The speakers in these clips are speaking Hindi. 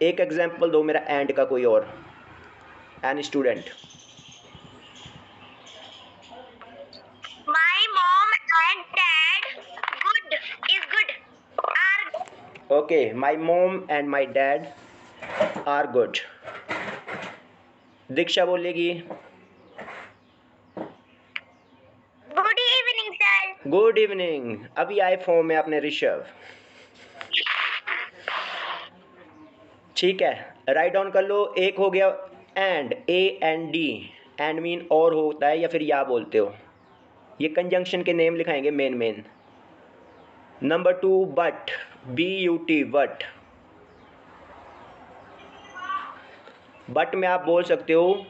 एक एग्जाम्पल दो मेरा एंड का कोई और, an student. My mom and dad good is good are okay, my mom and my dad are good. Diksha बोलेगी good evening sir. Good evening. अभी आए फॉर्म में अपने ऋषभ। ठीक है, राइट डाउन कर लो। एक हो गया and, A and D. And mean और होता है या फिर या बोलते हो, ये कंजंक्शन के नेम लिखाएंगे main. Number 2 but, BUT but. But में आप बोल सकते हो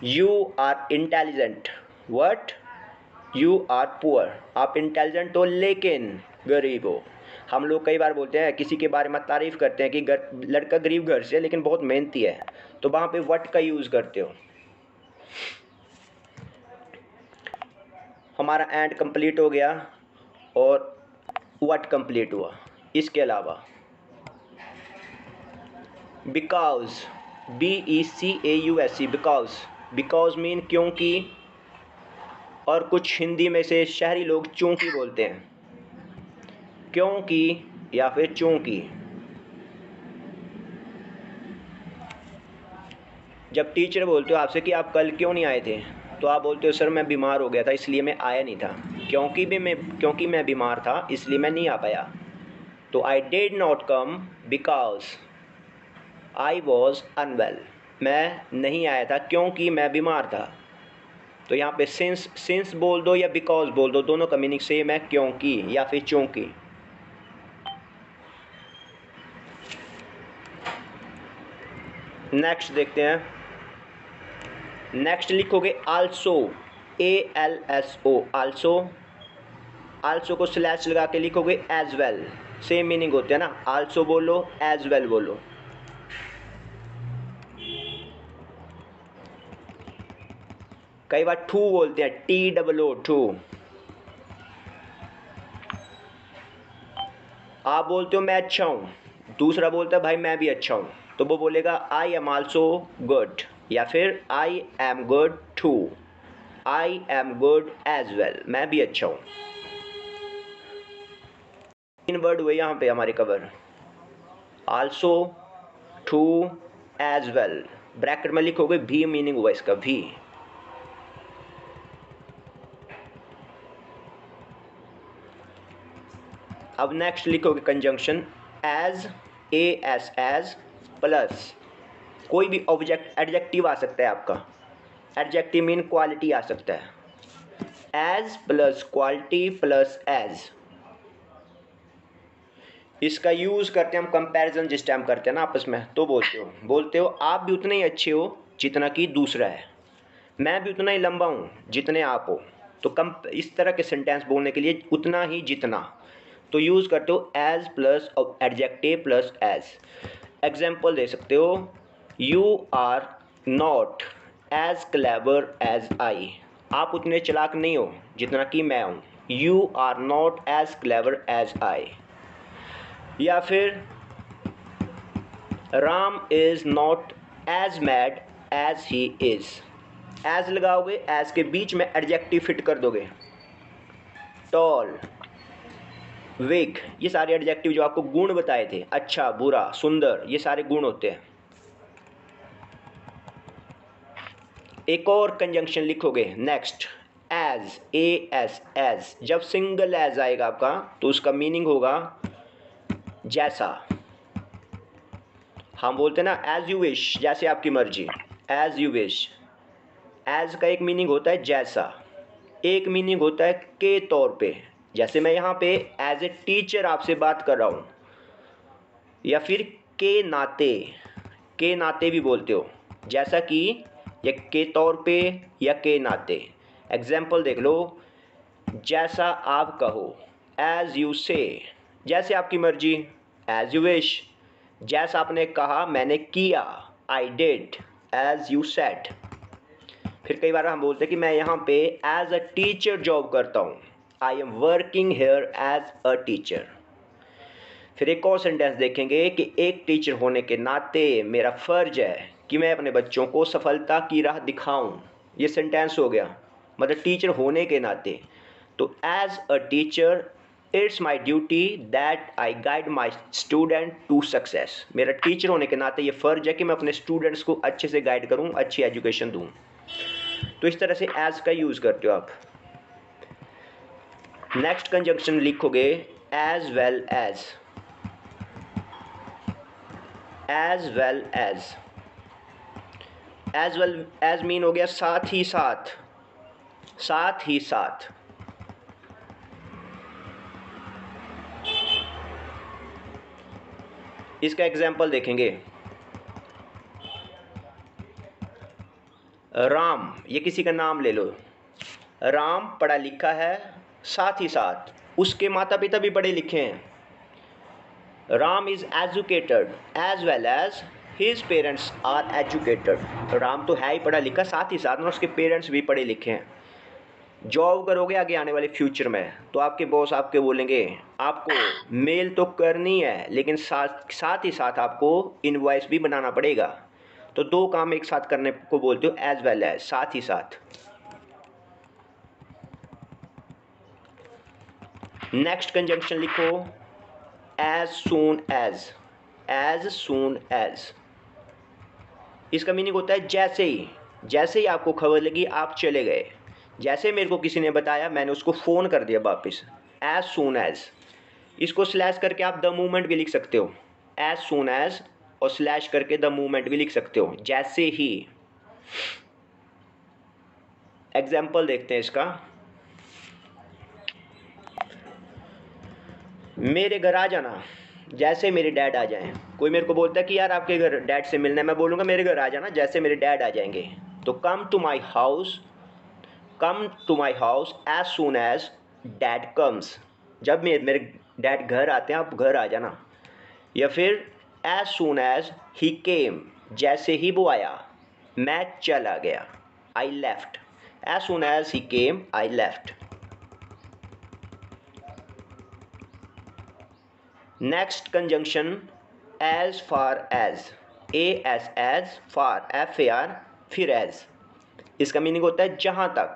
you are intelligent, but you are poor. आप इंटेलिजेंट हो लेकिन गरीब हो। हम लोग कई बार बोलते हैं, किसी के बारे में तारीफ़ करते हैं कि लड़का गरीब घर से लेकिन बहुत मेहनती है, तो वहाँ पे वट का यूज़ करते हो। हमारा एंड कंप्लीट हो गया और वट कंप्लीट हुआ। इसके अलावा बिकॉज, BECAUSE, बिकॉज मीन क्योंकि, और कुछ हिंदी में से शहरी लोग चूंकि बोलते हैं, क्योंकि या फिर चूंकि। जब टीचर बोलते हो आपसे कि आप कल क्यों नहीं आए थे, तो आप बोलते हो सर मैं बीमार हो गया था इसलिए मैं आया नहीं था। क्योंकि मैं बीमार था इसलिए मैं नहीं आ पाया। तो I did not come because I was unwell. मैं नहीं आया था क्योंकि मैं बीमार था। तो यहाँ पे सिंस बोल दो या बिकॉज बोल दो, दोनों का मीनिंग सेम है, क्योंकि या फिर चूंकि। नेक्स्ट देखते हैं। नेक्स्ट लिखोगे आल्सो, ALSO, आल्सो को स्लैश लगा के लिखोगे एज वेल। सेम मीनिंग होते हैं ना, आल्सो बोलो एज वेल बोलो। कई बार टू बोलते हैं, TOO, टू। आप बोलते हो मैं अच्छा हूँ, दूसरा बोलता है भाई मैं भी अच्छा हूँ, तो वो बोलेगा आई एम आल्सो गुड, या फिर I am good too, I am good as well, मैं भी अच्छा हूँ। 3 वर्ड हुए यहाँ पे हमारे cover, also, too, as well. Bracket में लिखोगे भी, मीनिंग हुआ इसका भी। अब नेक्स्ट लिखोगे कंजंक्शन एज, एज प्लस कोई भी ऑब्जेक्ट, एडजेक्टिव आ सकता है आपका। एडजेक्टिव मीन क्वालिटी आ सकता है। As plus quality plus as, इसका यूज करते हैं हम कंपैरिजन जिस टाइम करते हैं ना आपस में, तो बोलते हो आप भी उतने ही अच्छे हो जितना कि दूसरा है, मैं भी उतना ही लंबा हूँ जितने आप हो। तो इस तरह के सेंटेंस बोलने के लिए उतना ही जितना, तो यूज़ करते हो as plus adjective plus as. Example दे सकते हो, you are not as clever as I. आप उतने चालाक नहीं हो जितना कि मैं हूँ। You are not as clever as I. या फिर Ram is not as mad as he is. As लगाओगे, एज के बीच में एडजेक्टिव फिट कर दोगे। टॉल, वीक, ये सारे एडजेक्टिव जो आपको गुण बताए थे, अच्छा बुरा सुंदर, ये सारे गुण होते हैं। एक और कंजंक्शन लिखोगे नेक्स्ट, एज, एज। जब सिंगल एज आएगा आपका तो उसका मीनिंग होगा जैसा। हम बोलते हैं ना एज यू विश, जैसे आपकी मर्जी, एज यू विश। एज का एक मीनिंग होता है जैसा, एक मीनिंग होता है के तौर पे। जैसे मैं यहाँ पे एज ए टीचर आपसे बात कर रहा हूँ, या फिर के नाते भी बोलते हो, जैसा कि, या के तौर पे या के नाते। एग्जाम्पल देख लो, जैसा आप कहो, एज यू से, जैसे आपकी मर्जी, एज यू विश। जैसा आपने कहा मैंने किया, I did, as you said. फिर कई बार हम बोलते हैं कि मैं यहाँ पे एज अ टीचर जॉब करता हूँ, I am working here as a teacher. फिर एक और सेंटेंस देखेंगे कि एक टीचर होने के नाते मेरा फ़र्ज है कि मैं अपने बच्चों को सफलता की राह दिखाऊं। ये सेंटेंस हो गया, मतलब टीचर होने के नाते। तो as a teacher it's my duty that I guide my student to success. मेरा टीचर होने के नाते ये फ़र्ज है कि मैं अपने स्टूडेंट्स को अच्छे से गाइड करूँ, अच्छी एजुकेशन दूँ। तो इस तरह से एज का यूज़ करते हो आप। नेक्स्ट कंजंक्शन लिखोगे as well as. As well as, as well as mean हो गया साथ ही साथ, साथ ही साथ। इसका एग्जाम्पल देखेंगे। राम, ये किसी का नाम ले लो। राम पढ़ा लिखा है, साथ ही साथ उसके माता पिता भी पढ़े लिखे हैं। Ram is educated as well as his parents are educated. Ram तो है ही पढ़ा लिखा, साथ ही साथ में उसके पेरेंट्स भी पढ़े लिखे हैं। जॉब करोगे आगे आने वाले फ्यूचर में तो आपके बॉस आपके बोलेंगे आपको मेल तो करनी है, लेकिन साथ ही साथ आपको इनवॉइस भी बनाना पड़ेगा। तो दो काम एक साथ करने को बोलते हो एज वेल एज, साथ ही साथ। नेक्स्ट कंजंक्शन लिखो as soon as. As soon as, इसका मीनिंग होता है जैसे ही। जैसे ही आपको खबर लगी आप चले गए। जैसे मेरे को किसी ने बताया मैंने उसको फ़ोन कर दिया वापस। एज सून एज, इसको स्लैश करके आप द मूवमेंट भी लिख सकते हो। एज सून एज और स्लैश करके द मूवमेंट भी लिख सकते हो, जैसे ही। एग्जाम्पल देखते हैं इसका। मेरे घर आ जाना, जैसे मेरे डैड आ जाएं। कोई मेरे को बोलता है कि यार आपके घर डैड से मिलना है, मैं बोलूँगा मेरे घर आ जाना जैसे मेरे डैड आ जाएंगे। तो come to my house, come to my house as soon as dad comes. जब मेरे डैड घर आते हैं आप घर आ जाना। या फिर एज सून एज ही केम, जैसे ही वो आया मैं चला गया, I left. As soon as he came I left. Next conjunction as far as. As far, FAR, फिर एज। इसका मीनिंग होता है जहाँ तक।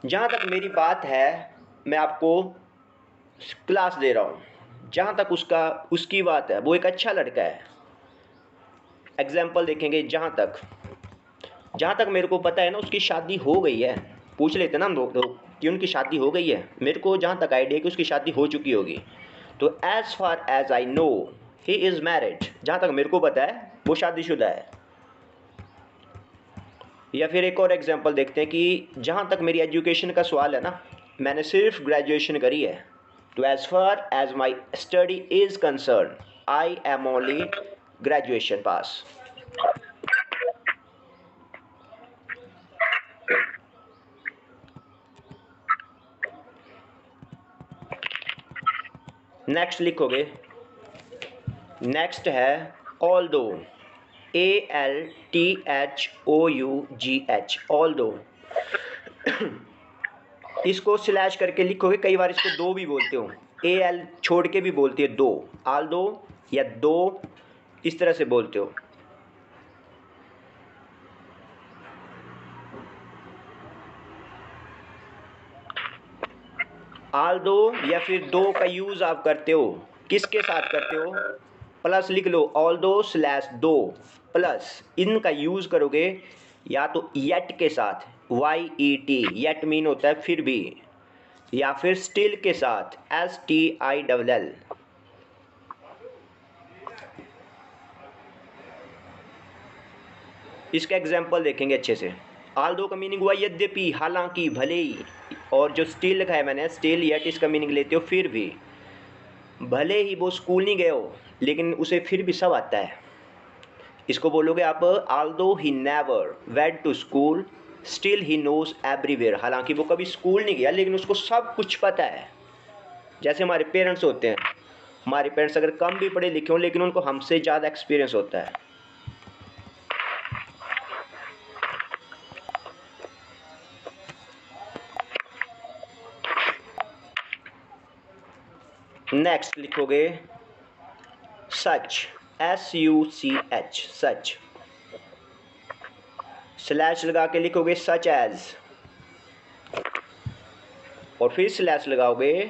जहाँ तक मेरी बात है मैं आपको क्लास दे रहा हूँ, जहाँ तक उसकी बात है वो एक अच्छा लड़का है। एग्जाम्पल देखेंगे। जहाँ तक मेरे को पता है ना उसकी शादी हो गई है। पूछ लेते ना हम लोग कि उनकी शादी हो गई है, मेरे को जहाँ तक आइडिया है कि उसकी शादी हो चुकी होगी। तो as far as I know he is married, जहाँ तक मेरे को पता है वो शादीशुदा है। या फिर एक और एग्जांपल देखते हैं कि जहाँ तक मेरी एजुकेशन का सवाल है ना, मैंने सिर्फ ग्रेजुएशन करी है। तो as far as my study is concern I am only graduation pass. Next लिखोगे। नेक्स्ट है ऑल्दो, ALTHOUGH, ऑल्दो। इसको स्लैश करके लिखोगे। कई बार इसको दो भी बोलते हो, AL छोड़ के भी बोलती है दो, ऑल्दो या दो, इस तरह से बोलते हो। ऑल्दो या फिर दो का यूज़ आप करते हो, किसके साथ करते हो? प्लस लिख लो, ऑल्दो स्लैश दो प्लस। इनका यूज़ करोगे या तो येट के साथ, YET, येट मीन होता है फिर भी, या फिर स्टिल के साथ, STILL। इसका एग्जाम्पल देखेंगे अच्छे से। ऑल्दो का मीनिंग हुआ यद्यपि, हालांकि, भले ही। और जो स्टिल लिखा है मैंने, स्टिल येट, इसका मीनिंग लेते हो फिर भी। भले ही वो स्कूल नहीं गए हो लेकिन उसे फिर भी सब आता है। इसको बोलोगे आप although he never went to school still he knows everywhere. हालांकि वो कभी स्कूल नहीं गया लेकिन उसको सब कुछ पता है। जैसे हमारे पेरेंट्स होते हैं, हमारे पेरेंट्स अगर कम भी पढ़े लिखे हों लेकिन उनको हमसे ज़्यादा एक्सपीरियंस होता है। नेक्स्ट लिखोगे सच, SUCH, सच। स्लैश लगा के लिखोगे सच एज, और फिर स्लैश लगाओगे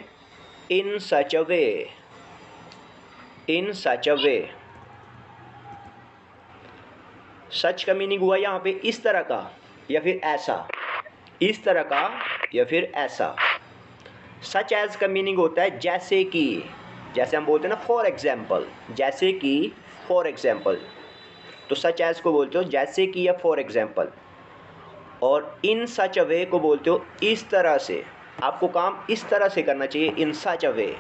इन सच अ वे, इन सच अ वे। सच का मीनिंग हुआ यहाँ पे इस तरह का या फिर ऐसा, इस तरह का या फिर ऐसा। सच एज का मीनिंग होता है जैसे कि, जैसे हम बोलते हैं ना फॉर एग्जाम्पल, जैसे कि फॉर एग्जाम्पल, तो सच एज को बोलते हो जैसे कि या फॉर एग्जाम्पल। और इन सच अ वे को बोलते हो इस तरह से, आपको काम इस तरह से करना चाहिए, इन सच अ वे।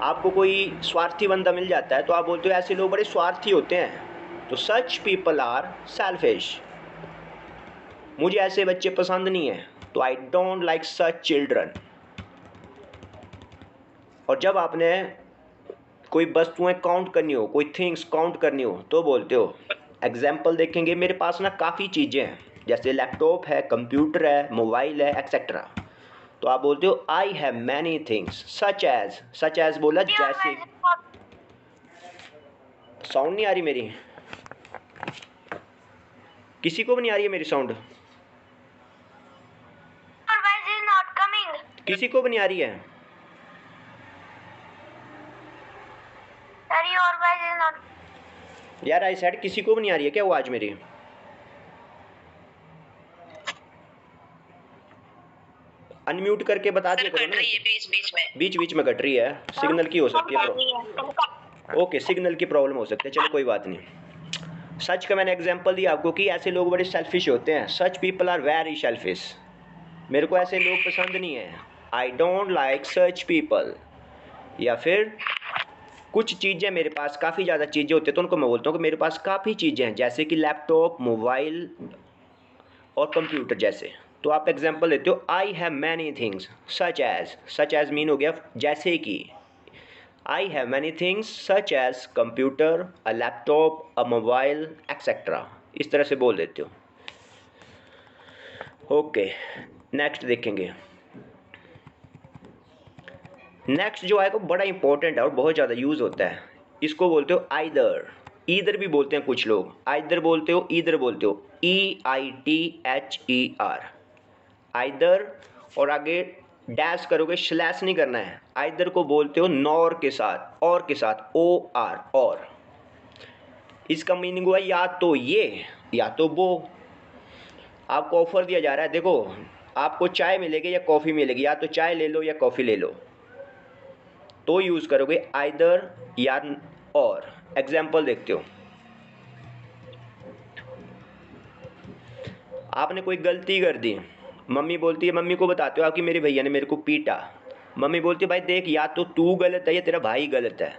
आपको कोई स्वार्थी बंदा मिल जाता है तो आप बोलते हो ऐसे लोग बड़े स्वार्थी होते हैं, तो सच पीपल आर सेल्फिश, मुझे ऐसे बच्चे पसंद नहीं है, तो आई डोंट लाइक सच चिल्ड्रन। और जब आपने कोई वस्तुएं काउंट करनी हो, कोई थिंग्स काउंट करनी हो, तो बोलते हो, एग्जाम्पल देखेंगे, मेरे पास ना काफ़ी चीज़ें हैं, जैसे लैपटॉप है, कंप्यूटर है, मोबाइल है, एक्सेट्रा। तो आप बोलते हो I have many things such as, such as बोला जैसे। साउंड नहीं आ रही मेरी, किसी को भी नहीं आ रही है मेरी साउंड? किसी को भी नहीं आ रही है? यार आई सेड किसी को भी नहीं आ रही है क्या आवाज मेरी? अनम्यूट करके बता दिया करो ना। बीच बीच में कट रही है, सिग्नल की हो सकती है ओके, सिग्नल की प्रॉब्लम हो सकती है, चलो कोई बात नहीं। सच का मैंने एग्जांपल दिया आपको कि ऐसे लोग बड़े सेल्फिश होते हैं, such people are very selfish, मेरे को ऐसे लोग पसंद नहीं है, I don't like such people. या फिर कुछ चीज़ें मेरे पास, काफ़ी ज़्यादा चीज़ें होती हैं तो उनको मैं बोलता हूँ कि मेरे पास काफ़ी चीज़ें हैं, जैसे कि लैपटॉप, मोबाइल और कंप्यूटर जैसे। तो आप एग्जांपल देते हो I have many things such as, such as mean हो गया जैसे कि, I have many things such as computer, a laptop, a mobile, etcetera, इस तरह से बोल देते हो। ओके, नेक्स्ट देखेंगे। नेक्स्ट जो है वो बड़ा इंपॉर्टेंट है और बहुत ज़्यादा यूज़ होता है, इसको बोलते हो आइदर, ईदर भी बोलते हैं कुछ लोग, आइदर बोलते हो, ईदर बोलते हो, EITHER, आइदर। और आगे डैश करोगे, स्लैश नहीं करना है, आइदर को बोलते हो नॉर के साथ, और के साथ, OR, और। इसका मीनिंग हुआ या तो ये या तो वो। आपको ऑफर दिया जा रहा है, देखो आपको चाय मिलेगी या कॉफ़ी मिलेगी, या तो चाय ले लो या कॉफ़ी ले लो, तो यूज़ करोगे आइदर या और। एग्जाम्पल देखते हो, आपने कोई गलती कर दी, मम्मी बोलती है, मम्मी को बताते हो आपकी मेरे भैया ने मेरे को पीटा, मम्मी बोलती है भाई देख या तो तू गलत है या तेरा भाई गलत है,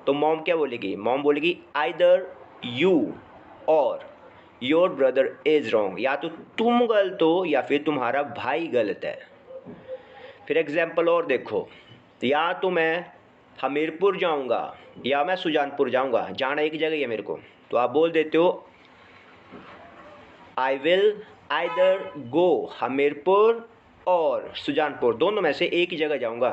तो मॉम क्या बोलेगी? मॉम बोलेगी आइदर यू और योर ब्रदर इज रॉन्ग, या तो तुम गलत हो या फिर तुम्हारा भाई गलत है। फिर एग्जाम्पल और देखो, या तो मैं हमीरपुर जाऊंगा या मैं सुजानपुर जाऊंगा, जाना एक जगह ही है मेरे को, तो आप बोल देते हो I will either go Hamirpur और सुजानपुर, दोनों में से एक ही जगह जाऊंगा,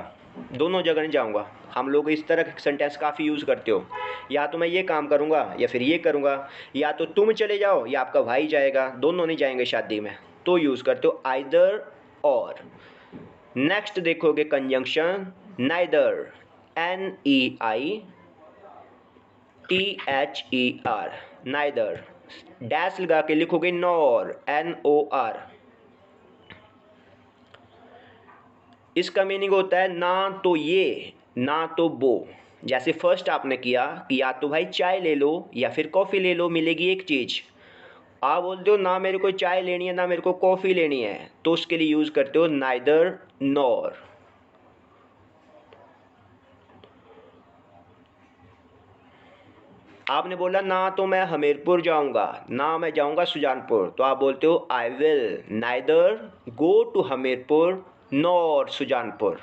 दोनों जगह नहीं जाऊंगा। हम लोग इस तरह के सेंटेंस काफ़ी यूज़ करते हो, या तो मैं ये काम करूंगा या फिर ये करूंगा, या तो तुम चले जाओ या आपका भाई जाएगा, दोनों नहीं जाएंगे शादी में, तो यूज़ करते हो आइदर और। नेक्स्ट देखोगे conjunction neither, NEITHER, neither, dash लगा के लिखोगे नॉर, NOR। इसका मीनिंग होता है ना तो ये ना तो वो। जैसे फर्स्ट आपने किया कि या तो भाई चाय ले लो या फिर कॉफ़ी ले लो, मिलेगी एक चीज़, आप बोलते हो ना मेरे को चाय लेनी है ना मेरे को कॉफ़ी लेनी है, तो उसके लिए यूज़ करते हो नाइदर नॉर। आपने बोला ना तो मैं हमीरपुर जाऊंगा ना मैं जाऊंगा सुजानपुर, तो आप बोलते हो I will neither go to Hamirpur nor Sujanpur,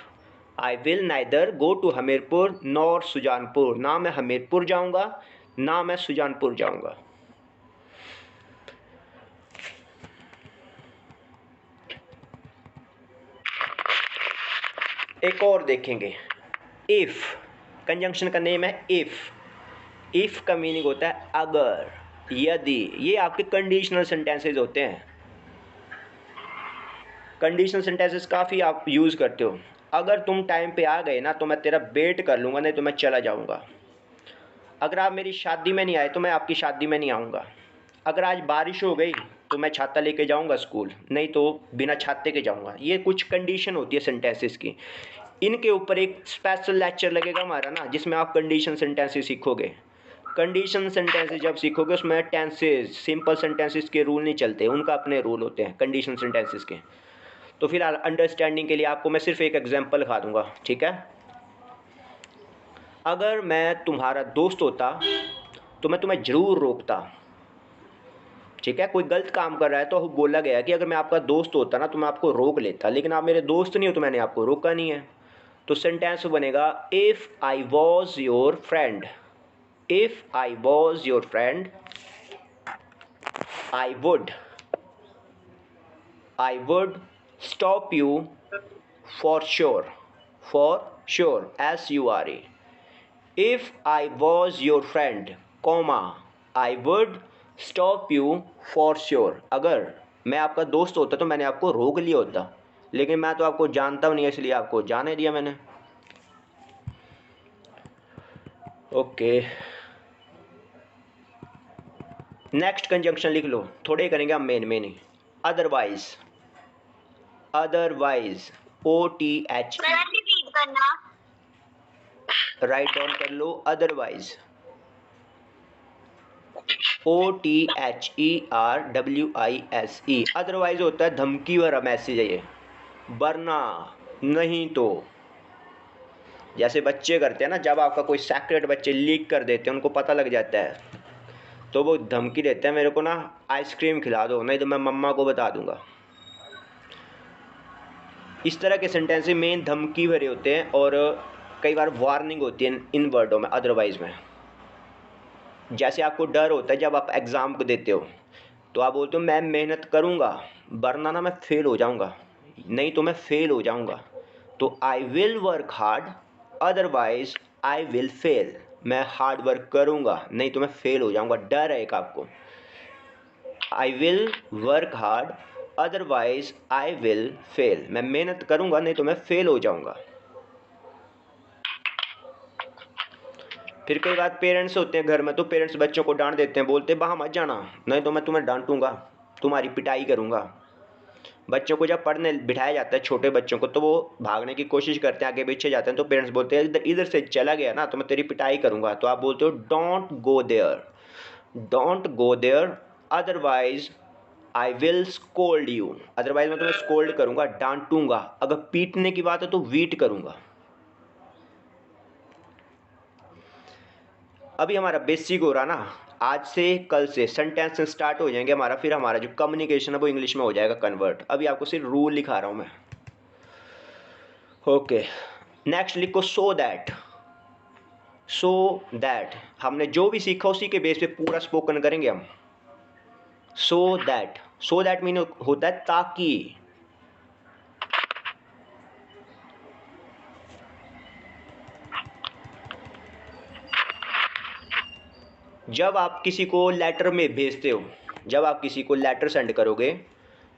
I will neither go to Hamirpur nor Sujanpur, ना मैं हमीरपुर जाऊंगा ना मैं सुजानपुर जाऊंगा। एक और देखेंगे, इफ़। कंजंक्शन का नेम है इफ़। इफ़ का मीनिंग होता है अगर, यदि। ये आपके कंडीशनल सेंटेंसेस होते हैं। कंडीशनल सेंटेंसेस काफ़ी आप यूज़ करते हो। अगर तुम टाइम पे आ गए ना तो मैं तेरा वेट कर लूँगा, नहीं तो मैं चला जाऊँगा। अगर आप मेरी शादी में नहीं आए तो मैं आपकी शादी में नहीं आऊँगा। अगर आज बारिश हो गई तो मैं छाता लेके जाऊँगा स्कूल, नहीं तो बिना छाते के जाऊँगा। ये कुछ कंडीशन होती है सेंटेंसेस की। इनके ऊपर एक स्पेशल लेक्चर लगेगा हमारा ना, जिसमें आप कंडीशन सेंटेंसेस सीखोगे। कंडीशन सेंटेंसेस जब सीखोगे उसमें टेंसेस, सिंपल सेंटेंसेस के रूल नहीं चलते, उनका अपने रूल होते हैं कंडीशन सेंटेंसेस के। तो फिलहाल अंडरस्टैंडिंग के लिए आपको मैं सिर्फ एक एग्जांपल दिखा दूंगा, ठीक है। अगर मैं तुम्हारा दोस्त होता तो मैं तुम्हें ज़रूर रोकता, ठीक है। कोई गलत काम कर रहा है तो बोला गया कि अगर मैं आपका दोस्त होता ना तो मैं आपको रोक लेता, लेकिन आप मेरे दोस्त नहीं हो तो मैंने आपको रोका नहीं है। तो सेंटेंस बनेगा, if I was your friend. If I was your friend I would stop you for sure. For sure, SURE। If I was your friend, comma, I would stop you for sure। अगर मैं आपका दोस्त होता तो मैंने आपको रोक लिया होता, लेकिन मैं तो आपको जानता हूँ नहीं, इसलिए आपको जाने दिया मैंने। ओके, नेक्स्ट कंजंक्शन लिख लो, थोड़े करेंगे हम मेन ही। अदरवाइज, अदरवाइज, OTH, रिपीट करना। राइट डाउन कर लो, अदरवाइज, OTHERWISE। अदरवाइज होता है धमकी भरा मैसेज है ये, वरना, नहीं तो। जैसे बच्चे करते हैं ना, जब आपका कोई सेक्रेट बच्चे लीक कर देते हैं, उनको पता लग जाता है तो वो धमकी देते हैं, मेरे को ना आइसक्रीम खिला दो नहीं तो मैं मम्मा को बता दूंगा। इस तरह के सेंटेंस मेन धमकी भरे होते हैं और कई बार वार्निंग होती है इन वर्डों में, अदरवाइज में। जैसे आपको डर होता है जब आप एग्ज़ाम को देते हो तो आप बोलते हो मैं मेहनत करूँगा वरना ना मैं फ़ेल हो जाऊँगा, नहीं तो मैं फ़ेल हो जाऊँगा। तो I will work hard otherwise I will fail. मैं हार्ड वर्क करूँगा नहीं तो मैं फ़ेल हो जाऊँगा, डर है एक आपको। I will work hard otherwise I will fail. मैं मेहनत करूँगा नहीं तो मैं फ़ेल हो जाऊँगा। फिर कई बार पेरेंट्स होते हैं घर में, तो पेरेंट्स बच्चों को डांट देते हैं, बोलते बाहर मत जाना नहीं तो मैं तुम्हें डांटूंगा, तुम्हारी पिटाई करूंगा। बच्चों को जब पढ़ने बिठाया जाता है, छोटे बच्चों को, तो वो भागने की कोशिश करते हैं, आगे पीछे जाते हैं, तो पेरेंट्स बोलते हैं इधर इधर से चला गया ना तो मैं तेरी पिटाई करूंगा। तो आप बोलते हो don't go there, don't go there otherwise I will scold you. Otherwise मैं तुम्हें स्कोल्ड करूंगा, डांटूंगा। अगर पीटने की बात है तो वीट करूंगा। अभी हमारा बेसिक हो रहा ना, आज से कल से सेंटेंस स्टार्ट हो जाएंगे हमारा, फिर हमारा जो कम्युनिकेशन है वो इंग्लिश में हो जाएगा कन्वर्ट। अभी आपको सिर्फ रूल लिखा रहा हूँ मैं। ओके, नेक्स्ट लिखो सो दैट। सो दैट हमने जो भी सीखा उसी के बेस पे पूरा स्पोकन करेंगे हम। सो दैट मीन होता है ताकि। जब आप किसी को लेटर में भेजते हो, जब आप किसी को लेटर सेंड करोगे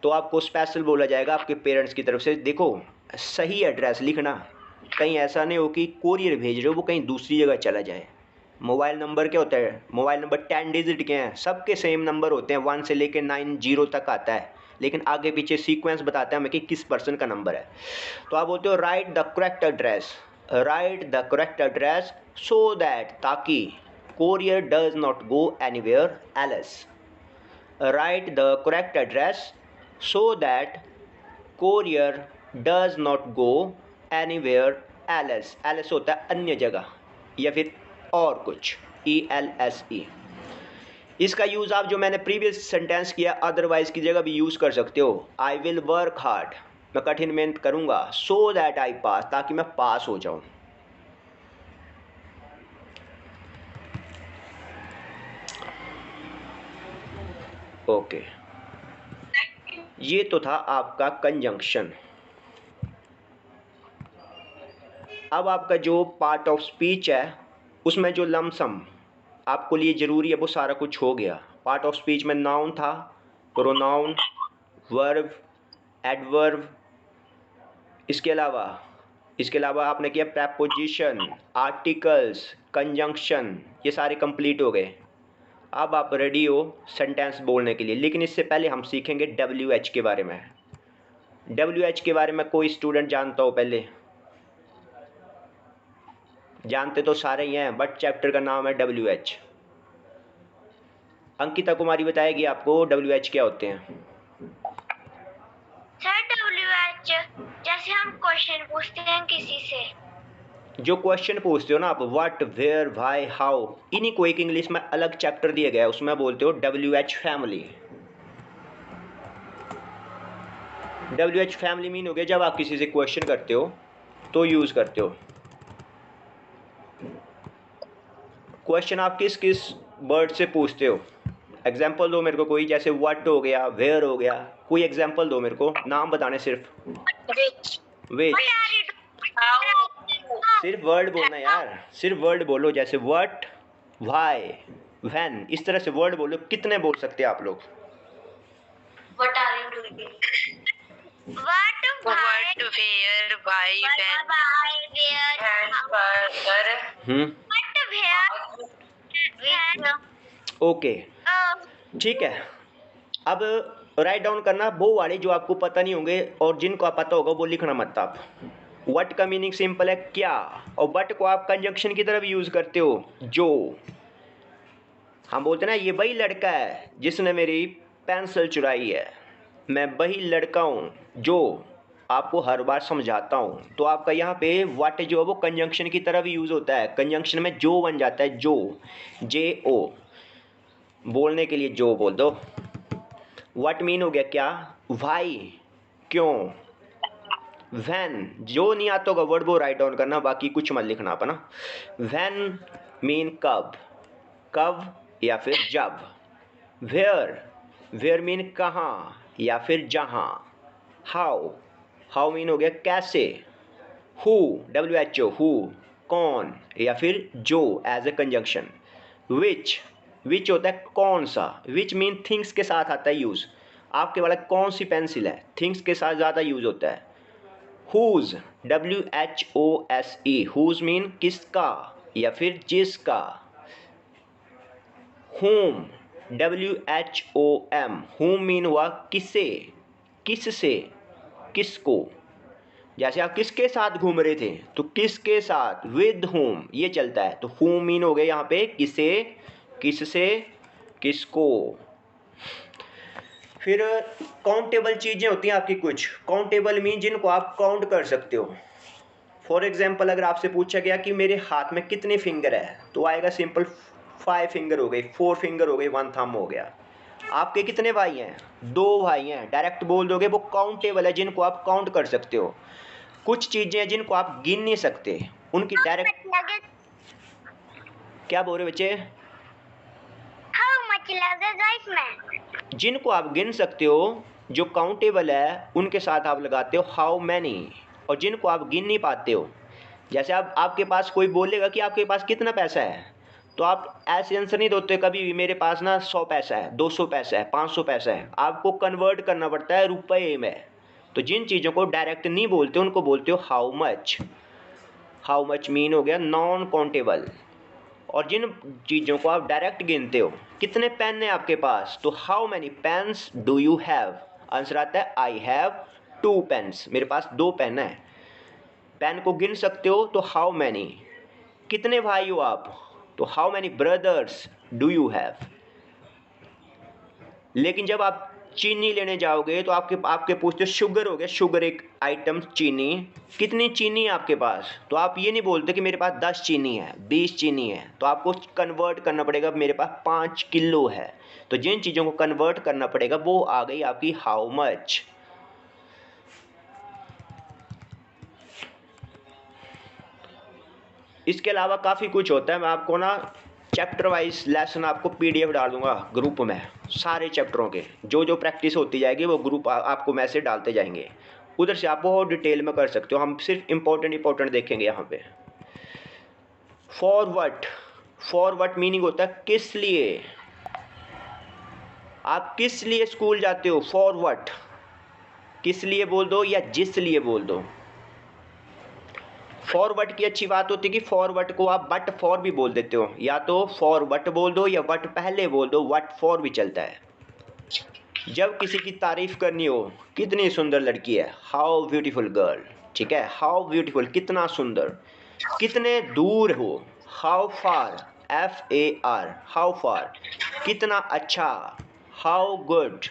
तो आपको स्पेशल बोला जाएगा आपके पेरेंट्स की तरफ से, देखो सही एड्रेस लिखना, कहीं ऐसा नहीं हो कि कोरियर भेज रहे हो वो कहीं दूसरी जगह चला जाए। मोबाइल नंबर क्या होता है, मोबाइल नंबर 10 डिजिट के हैं, सबके सेम नंबर होते हैं, 1 से लेके 9 जीरो तक आता है, लेकिन आगे पीछे सीक्वेंस बताता है हमें कि किस पर्सन का नंबर है। तो आप बोलते हो right the correct address, right the correct address so that, ताकि courier does not go anywhere else। Write the correct address so that courier does not go anywhere else। else होता है अन्य जगह या फिर और कुछ, ELSE। इसका यूज़ आप जो मैंने प्रीवियस सेंटेंस किया अदरवाइज की जगह भी यूज़ कर सकते हो। आई विल वर्क हार्ड, मैं कठिन मेहनत करूँगा, सो दैट आई पास, ताकि मैं पास हो जाऊँ। ओके, ये तो था आपका कंजंक्शन। अब आपका जो पार्ट ऑफ स्पीच है उसमें जो लमसम आपको लिए ज़रूरी है वो सारा कुछ हो गया। पार्ट ऑफ स्पीच में नाउन था, प्रोनाउन, वर्ब, एडवर्ब, इसके अलावा आपने किया प्रेपोजिशन, आर्टिकल्स, कंजंक्शन, ये सारे कंप्लीट हो गए। अब आप रेडी हो सेंटेंस बोलने के लिए, लेकिन इससे पहले हम सीखेंगे WH के बारे में। WH के बारे में कोई स्टूडेंट जानता हो? पहले जानते तो सारे ही हैं, बट चैप्टर का नाम है WH। अंकिता कुमारी बताएगी आपको WH क्या होते हैं। सर WH जैसे हम क्वेश्चन पूछते हैं किसी से, जो क्वेश्चन पूछते हो ना आप, व्हाट, वेयर, व्हाई, हाउ, इन्हीं को एक इंग्लिश में अलग चैप्टर दिया गया है, उसमें बोलते हो WH family. WH family mean हो गया जब आप किसी से क्वेश्चन करते हो तो यूज़ करते हो। क्वेश्चन आप किस किस वर्ड से पूछते हो? एग्जाम्पल दो मेरे को कोई, जैसे व्हाट हो गया, वेयर हो गया, कोई एग्जाम्पल दो मेरे को, नाम बताने सिर्फ। विच, सिर्फ वर्ड बोलना यार, सिर्फ वर्ड बोलो, जैसे व्हाट, व्हाई, व्हेन, इस तरह से वर्ड बोलो। कितने बोल सकते हैं आप लोग? What are you doing? What, where, why, when, where, what, where, when, okay, ठीक है। अब राइट डाउन करना वो वाले जो आपको पता नहीं होंगे, और जिनको आप पता होगा वो लिखना मत आप। व्हाट का मीनिंग सिंपल है क्या, और बट को आप कंजंक्शन की तरफ यूज़ करते हो। जो हम बोलते हैं ना, ये वही लड़का है जिसने मेरी पेंसिल चुराई है, मैं वही लड़का हूँ जो आपको हर बार समझाता हूँ। तो आपका यहाँ पे व्हाट जो है वो कंजंक्शन की तरफ यूज़ होता है। कंजंक्शन में जो बन जाता है, जो, JO, बोलने के लिए जो बोल दो। व्हाट मीन हो गया क्या, व्हाई, क्यों, व्हेन, जो नहीं आता होगा वर्ड वो राइट डाउन करना, बाकी कुछ मत लिखना अपना। व्हेन मीन कब, कब या फिर जब। वेयर, वेयर मीन कहाँ या फिर जहाँ। हाउ, हाउ मीन हो गया कैसे। हु, WHO, हु, कौन या फिर जो, एज ए कंजंक्शन। विच, विच होता है कौन सा। विच मीन थिंग्स के साथ आता है यूज़। आपके वाला कौन सी पेंसिल है, थिंग्स के साथ ज़्यादा यूज़ होता है। हुज, WHOSE, हुज मीन किसका या फिर जिसका। whom, WHOM, whom मीन हुआ किसे, किससे, किसको। जैसे आप किसके साथ घूम रहे थे तो किसके साथ, विद whom, ये चलता है। तो whom मीन हो गया यहाँ पे किसे, किससे, किसको। फिर काउंटेबल चीज़ें होती हैं आपकी कुछ। काउंटेबल मीन जिनको आप काउंट कर सकते हो। फॉर एग्जांपल अगर आपसे पूछा गया कि मेरे हाथ में कितने फिंगर है, तो आएगा सिंपल 5 फिंगर हो गई, 4 फिंगर हो गई, 1 थंब हो गया। आपके कितने भाई हैं? 2 भाई हैं। डायरेक्ट बोल दोगे वो काउंटेबल है, जिनको आप काउंट कर सकते हो। कुछ चीज़ें हैं जिनको आप गिन नहीं सकते, उनकी डायरेक्ट। क्या बोल रहे बच्चे? How much लगेगा इसमें? जिनको आप गिन सकते हो, जो काउंटेबल है, उनके साथ आप लगाते हो हाउ मैनी। और जिनको आप गिन नहीं पाते हो, जैसे आपके पास कोई बोलेगा कि आपके पास कितना पैसा है, तो आप ऐसे आंसर नहीं देते कभी भी मेरे पास ना 100 पैसा है, 200 पैसा है, 500 पैसा है। आपको कन्वर्ट करना पड़ता है रुपए में। तो जिन चीज़ों को डायरेक्ट नहीं बोलते उनको बोलते हो how much. How much mean हो गया नॉन काउंटेबल। और जिन चीज़ों को आप डायरेक्ट गिनते हो, कितने पेन है आपके पास, तो how many pens do you have. Answer आता है आई हैव 2 पेन्स, मेरे पास 2 पेन है। पेन को गिन सकते हो तो हाउ मैनी। कितने भाई हो आप, तो how many brothers do you have. लेकिन जब आप चीनी लेने जाओगे तो आपके पूछते शुगर हो गया, शुगर एक आइटम, चीनी, कितनी चीनी है आपके पास, तो आप ये नहीं बोलते कि मेरे पास 10 चीनी है, 20 चीनी है। तो आपको कन्वर्ट करना पड़ेगा, मेरे पास 5 किलो है। तो जिन चीज़ों को कन्वर्ट करना पड़ेगा वो आ गई आपकी हाउ मच। इसके अलावा काफ़ी कुछ होता है। मैं आपको ना चैप्टर वाइज लेसन आपको PDF डाल दूंगा ग्रुप में, सारे चैप्टरों के जो जो प्रैक्टिस होती जाएगी वो ग्रुप आपको मैसेज डालते जाएंगे। उधर से आप बहुत डिटेल में कर सकते हो, हम सिर्फ इम्पोर्टेंट देखेंगे यहाँ पे। फॉर व्हाट मीनिंग होता है किस लिए, आप किस लिए स्कूल जाते हो, फॉर व्हाट, किस लिए बोल दो या जिस लिए बोल दो। फॉरवर्ड की अच्छी बात होती है कि फॉरवर्ड को आप बट फॉर भी बोल देते हो, या तो फॉर वट बोल दो या वट पहले बोल दो, वट फॉर भी चलता है। जब किसी की तारीफ करनी हो, कितनी सुंदर लड़की है, हाउ ब्यूटीफुल गर्ल, ठीक है, हाउ ब्यूटीफुल कितना सुंदर, कितने दूर हो, how far, FAR, how far, कितना अच्छा, हाउ गुड,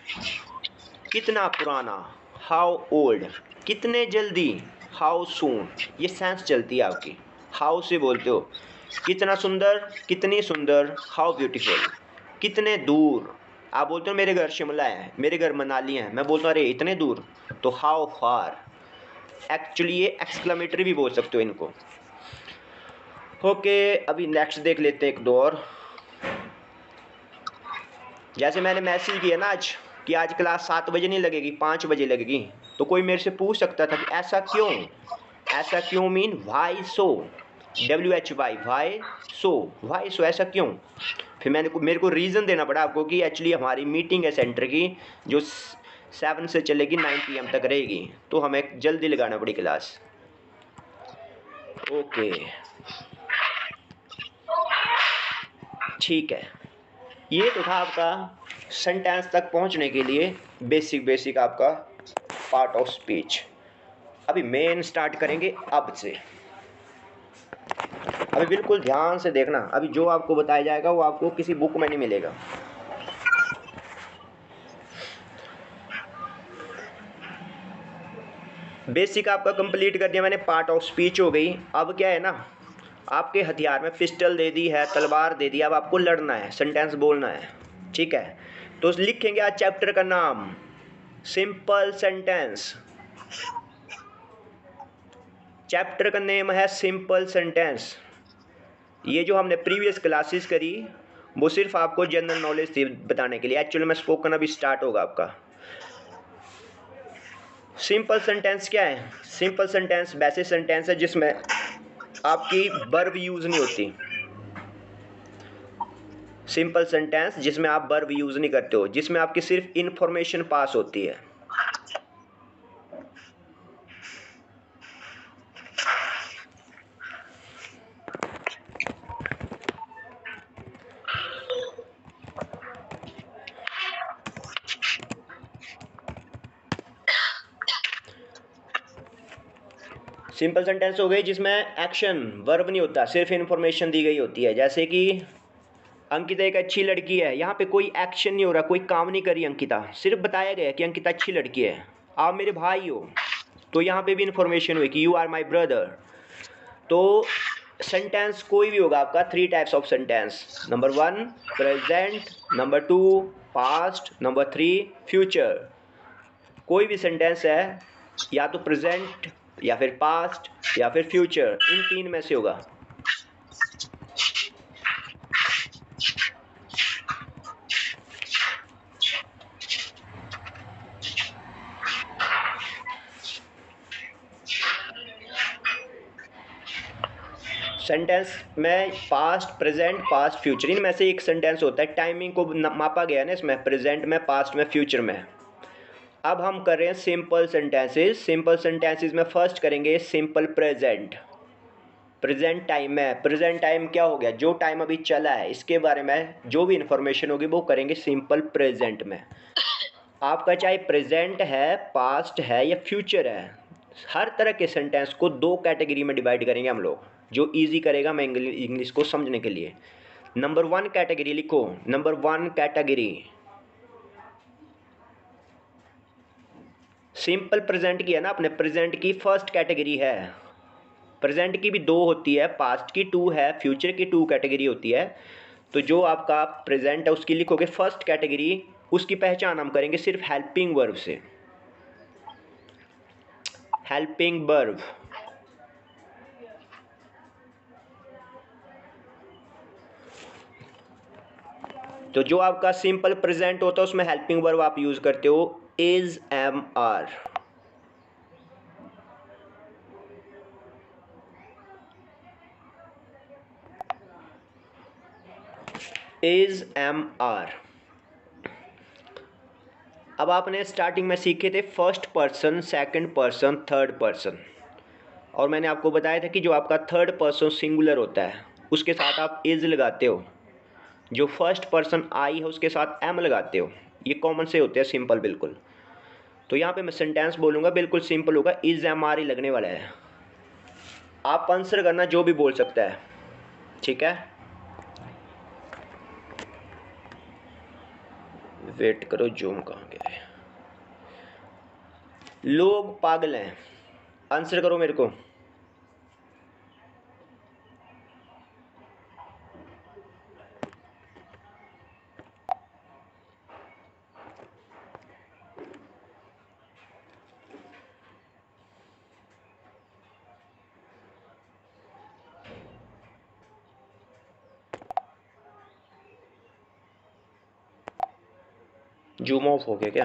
कितना पुराना, हाउ ओल्ड, कितने जल्दी, हाउ सून, ये सेंस चलती है आपकी। हाउ से बोलते हो कितना सुंदर, कितनी सुंदर, हाउ ब्यूटीफुल, कितने दूर, आप बोलते हो मेरे घर शिमला है, मेरे घर मनाली है, मैं बोलता हूँ अरे इतने दूर, तो हाउ फार। एक्चुअली ये एक्सक्लेमेटरी भी बोल सकते हो इनको। ओके, अभी नेक्स्ट देख लेते हैं एक दो और। जैसे मैंने मैसेज किया ना आज कि आज क्लास 7 बजे नहीं लगेगी, 5 बजे लगेगी, तो कोई मेरे से पूछ सकता था कि ऐसा क्यों, ऐसा क्यों mean why so, WHY, why so, ऐसा क्यों। फिर मेरे को रीज़न देना पड़ा आपको कि एक्चुअली हमारी मीटिंग है सेंटर की, जो 7 से चलेगी 9 PM तक रहेगी, तो हमें जल्दी लगाना पड़ी क्लास। ओके ठीक है, ये तो था आपका सेंटेंस तक पहुंचने के लिए बेसिक आपका पार्ट ऑफ स्पीच। अभी मेन स्टार्ट करेंगे अब से। अभी बिल्कुल ध्यान से देखना, अभी जो आपको बताया जाएगा वो आपको किसी बुक में नहीं मिलेगा। बेसिक आपका कंप्लीट कर दिया मैंने, पार्ट ऑफ स्पीच हो गई। अब क्या है ना, आपके हथियार में पिस्टल दे दी है, तलवार दे दी, अब आपको लड़ना है, सेंटेंस बोलना है, ठीक है। तो लिखेंगे आज चैप्टर का नाम सिंपल सेंटेंस। चैप्टर का नेम है सिंपल सेंटेंस। ये जो हमने प्रीवियस क्लासेस करी वो सिर्फ आपको जनरल नॉलेज थी बताने के लिए, एक्चुअली में स्पोकन अभी स्टार्ट होगा आपका। सिंपल सेंटेंस क्या है, सिंपल सेंटेंस वैसे सेंटेंस है जिसमें आपकी वर्ब यूज नहीं होती। सिंपल सेंटेंस जिसमें आप वर्ब यूज नहीं करते हो, जिसमें आपकी सिर्फ इंफॉर्मेशन पास होती है। सिंपल सेंटेंस हो गई जिसमें एक्शन वर्ब नहीं होता, सिर्फ इन्फॉर्मेशन दी गई होती है। जैसे कि अंकिता एक अच्छी लड़की है, यहाँ पे कोई एक्शन नहीं हो रहा, कोई काम नहीं करी अंकिता, सिर्फ बताया गया कि अंकिता अच्छी लड़की है, आप मेरे भाई हो, तो यहाँ पे भी इन्फॉर्मेशन हुई कि यू आर माई ब्रदर। तो सेंटेंस कोई भी होगा आपका, 3 types of sentence, number 1 present, number 2 past, number 3 future. कोई भी सेंटेंस है या तो प्रेजेंट या फिर पास्ट या फिर फ्यूचर, इन 3 में से होगा। सेंटेंस में पास्ट, प्रेजेंट, पास्ट, फ्यूचर, इनमें से एक सेंटेंस होता है, टाइमिंग को मापा गया ना इसमें, प्रेजेंट में, पास्ट में, फ्यूचर में। अब हम कर रहे हैं सिंपल सेंटेंसेस। सिंपल सेंटेंसेस में फर्स्ट करेंगे सिंपल प्रेजेंट। प्रेजेंट टाइम में, प्रेजेंट टाइम क्या हो गया, जो टाइम अभी चला है इसके बारे में जो भी इंफॉर्मेशन होगी वो करेंगे सिंपल प्रेजेंट में। आपका चाहे प्रेजेंट है, पास्ट है या फ्यूचर है, हर तरह के सेंटेंस को 2 कैटेगरी में डिवाइड करेंगे हम लोग, जो इजी करेगा मैं इंग्लिश को समझने के लिए। नंबर 1 कैटेगरी लिखो, नंबर 1 कैटेगरी सिंपल प्रेजेंट की है ना आपने, प्रेजेंट की फर्स्ट कैटेगरी है। प्रेजेंट की भी 2 होती है, पास्ट की 2 है, फ्यूचर की 2 कैटेगरी होती है। तो जो आपका प्रेजेंट है उसकी लिखोगे फर्स्ट कैटेगरी, उसकी पहचान हम करेंगे सिर्फ हेल्पिंग वर्ब से, हेल्पिंग वर्ब। तो जो आपका सिंपल प्रेजेंट होता है उसमें हेल्पिंग वर्ब आप यूज करते हो is, am, are. Is am are. अब आपने स्टार्टिंग में सीखे थे first person, second person, third person, और मैंने आपको बताया था कि जो आपका थर्ड पर्सन सिंगुलर होता है उसके साथ आप इज लगाते हो, जो फर्स्ट पर्सन आई है उसके साथ एम लगाते हो। ये कॉमन से होते हैं, सिंपल बिल्कुल। तो यहाँ पे मैं सेंटेंस बोलूँगा, बिल्कुल सिंपल होगा, इज एम आर ही लगने वाला है। आप आंसर करना जो भी बोल सकता है, ठीक है। वेट करो, जूम कहाँ गया है। लोग पागल हैं, आंसर करो मेरे को। जूम ऑफ हो गया क्या?